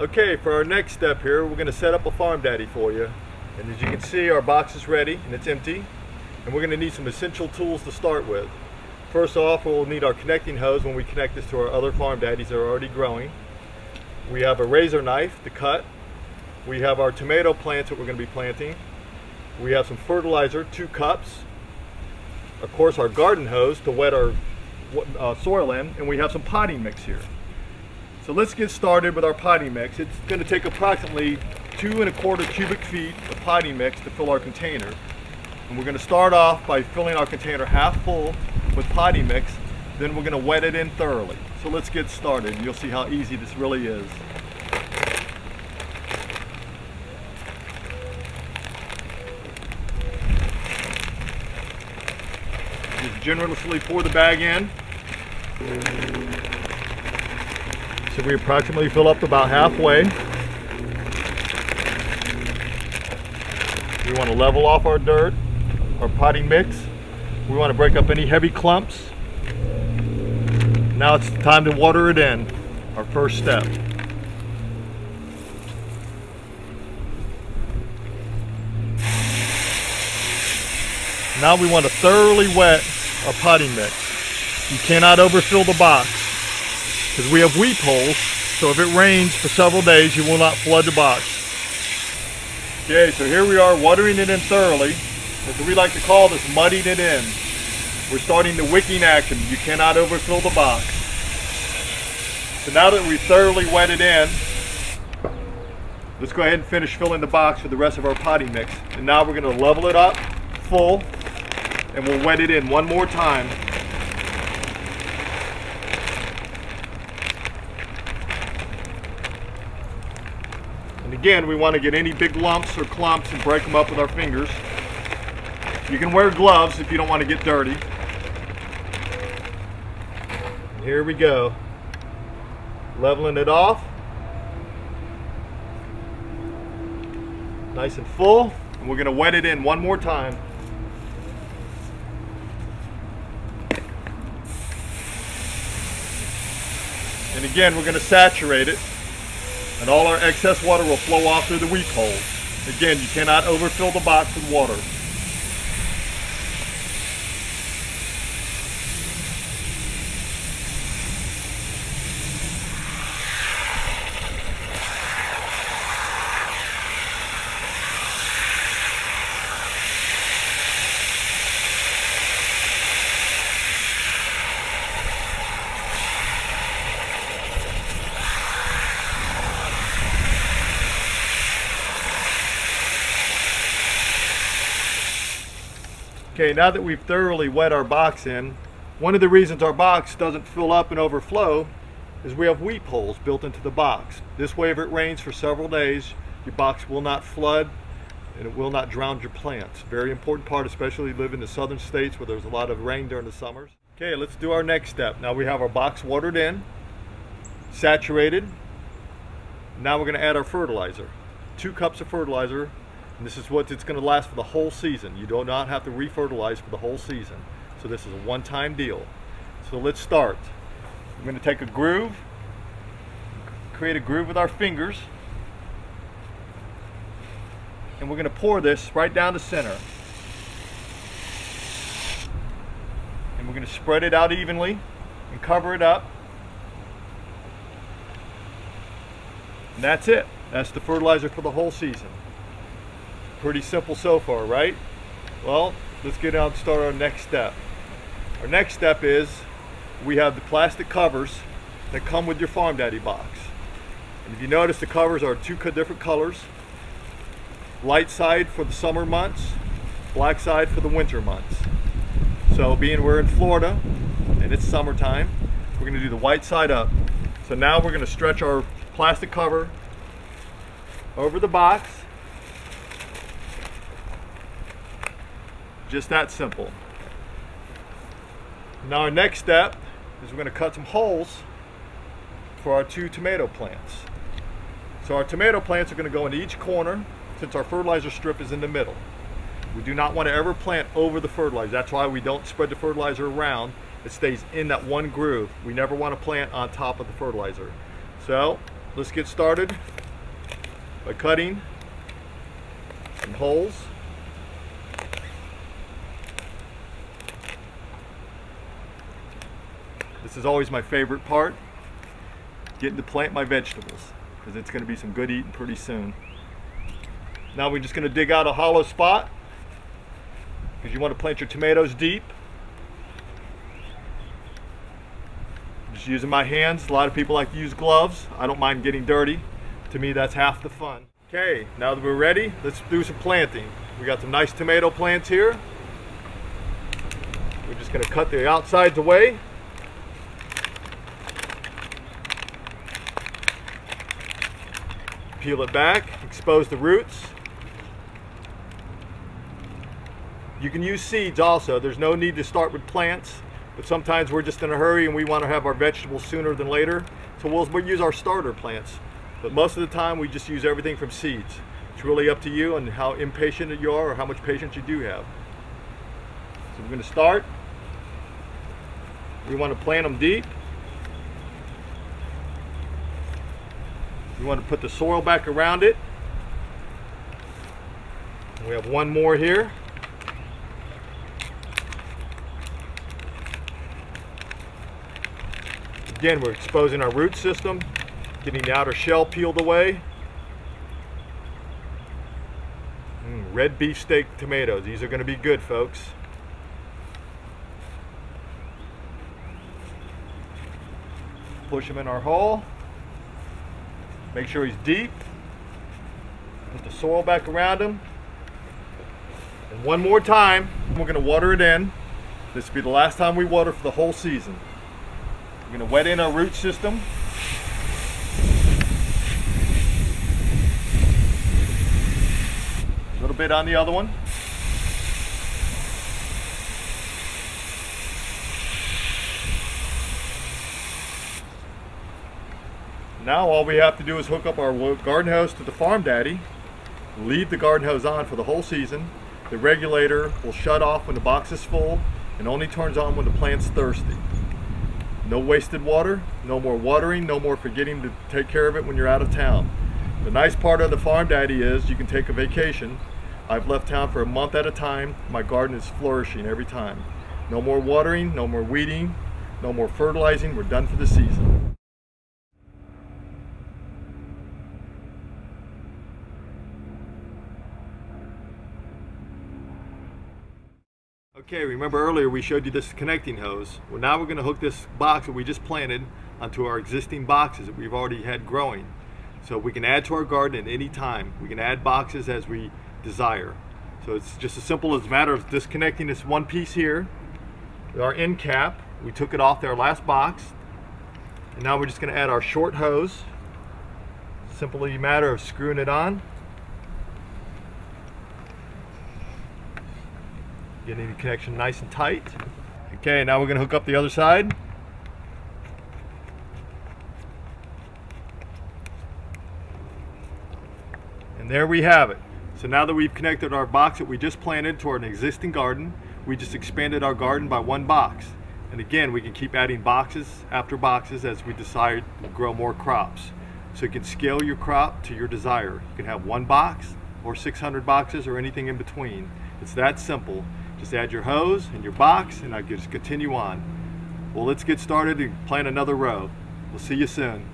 Okay, for our next step here, we're going to set up a FarmDaddy for you. And as you can see, our box is ready and it's empty. And we're going to need some essential tools to start with. First off, we'll need our connecting hose when we connect this to our other FarmDaddies that are already growing. We have a razor knife to cut. We have our tomato plants that we're going to be planting. We have some fertilizer, 2 cups. Of course, our garden hose to wet our soil in. And we have some potting mix here. So let's get started with our potting mix. It's going to take approximately 2 1/4 cubic feet of potting mix to fill our container. And we're going to start off by filling our container half full with potting mix. Then we're going to wet it in thoroughly. So let's get started. You'll see how easy this really is. Just generously pour the bag in. So we approximately fill up about halfway. We want to level off our dirt, our potting mix. We want to break up any heavy clumps. Now it's time to water it in, our first step. Now we want to thoroughly wet our potting mix. You cannot overfill the box, because we have weep holes, so if it rains for several days, you will not flood the box. Okay, so here we are watering it in thoroughly. As we like to call this, mudding it in. We're starting the wicking action. You cannot overfill the box. So now that we've thoroughly wet it in, let's go ahead and finish filling the box with the rest of our potting mix. And now we're going to level it up full, and we'll wet it in one more time. Again, we want to get any big lumps or clumps and break them up with our fingers. You can wear gloves if you don't want to get dirty. And here we go. Leveling it off. Nice and full. And we're going to wet it in one more time. And again, we're going to saturate it. And all our excess water will flow off through the weep holes. Again, you cannot overfill the box with water. Okay, now that we've thoroughly wet our box in, one of the reasons our box doesn't fill up and overflow is we have weep holes built into the box. This way, if it rains for several days, your box will not flood and it will not drown your plants. Very important part, especially if you live in the southern states where there's a lot of rain during the summers. Okay, let's do our next step. Now we have our box watered in, saturated. Now we're going to add our fertilizer. 2 cups of fertilizer. And this is what it's going to last for the whole season. You do not have to re-fertilize for the whole season. So this is a one-time deal. So let's start. We're going to take a groove, create a groove with our fingers, and we're going to pour this right down the center. And we're going to spread it out evenly and cover it up. And that's it. That's the fertilizer for the whole season. Pretty simple so far, right? Well, let's get out and start our next step. Our next step is we have the plastic covers that come with your FarmDaddy box. And if you notice, the covers are 2 different colors. Light side for the summer months, black side for the winter months. So being we're in Florida and it's summertime, we're going to do the white side up. So now we're going to stretch our plastic cover over the box. Just that simple. Now our next step is we're going to cut some holes for our 2 tomato plants. So our tomato plants are going to go into each corner since our fertilizer strip is in the middle. We do not want to ever plant over the fertilizer. That's why we don't spread the fertilizer around. It stays in that one groove. We never want to plant on top of the fertilizer. So let's get started by cutting some holes. This is always my favorite part, getting to plant my vegetables, because it's going to be some good eating pretty soon. Now we're just going to dig out a hollow spot, because you want to plant your tomatoes deep. Just using my hands. A lot of people like to use gloves. I don't mind getting dirty. To me, that's half the fun. Okay, now that we're ready, let's do some planting. We got some nice tomato plants here. We're just going to cut the outsides away. Peel it back, expose the roots. You can use seeds also. There's no need to start with plants, but sometimes we're just in a hurry and we want to have our vegetables sooner than later. So we'll use our starter plants. But most of the time we just use everything from seeds. It's really up to you and how impatient you are or how much patience you do have. So we're going to start. We want to plant them deep. We want to put the soil back around it. We have one more here. Again, we're exposing our root system, getting the outer shell peeled away. Red beefsteak tomatoes. These are going to be good, folks. Push them in our hole. Make sure he's deep. Put the soil back around him. And one more time, we're going to water it in. This will be the last time we water for the whole season. We're going to wet in our root system. A little bit on the other one. Now all we have to do is hook up our garden hose to the FarmDaddy, leave the garden hose on for the whole season. The regulator will shut off when the box is full and only turns on when the plant's thirsty. No wasted water, no more watering, no more forgetting to take care of it when you're out of town. The nice part of the FarmDaddy is you can take a vacation. I've left town for a month at a time. My garden is flourishing every time. No more watering, no more weeding, no more fertilizing. We're done for the season. Okay, remember earlier we showed you this connecting hose. Well, now we're going to hook this box that we just planted onto our existing boxes that we've already had growing. So we can add to our garden at any time. We can add boxes as we desire. So it's just as simple as a matter of disconnecting this one piece here. Our end cap, we took it off their last box. And now we're just going to add our short hose. Simply a matter of screwing it on. Getting the connection nice and tight. Okay, now we're going to hook up the other side. And there we have it. So now that we've connected our box that we just planted to an existing garden, we just expanded our garden by one box. And again, we can keep adding boxes after boxes as we decide to grow more crops. So you can scale your crop to your desire. You can have one box or 600 boxes or anything in between. It's that simple. Just add your hose and your box and I can just continue on. Well, let's get started and plant another row. We'll see you soon.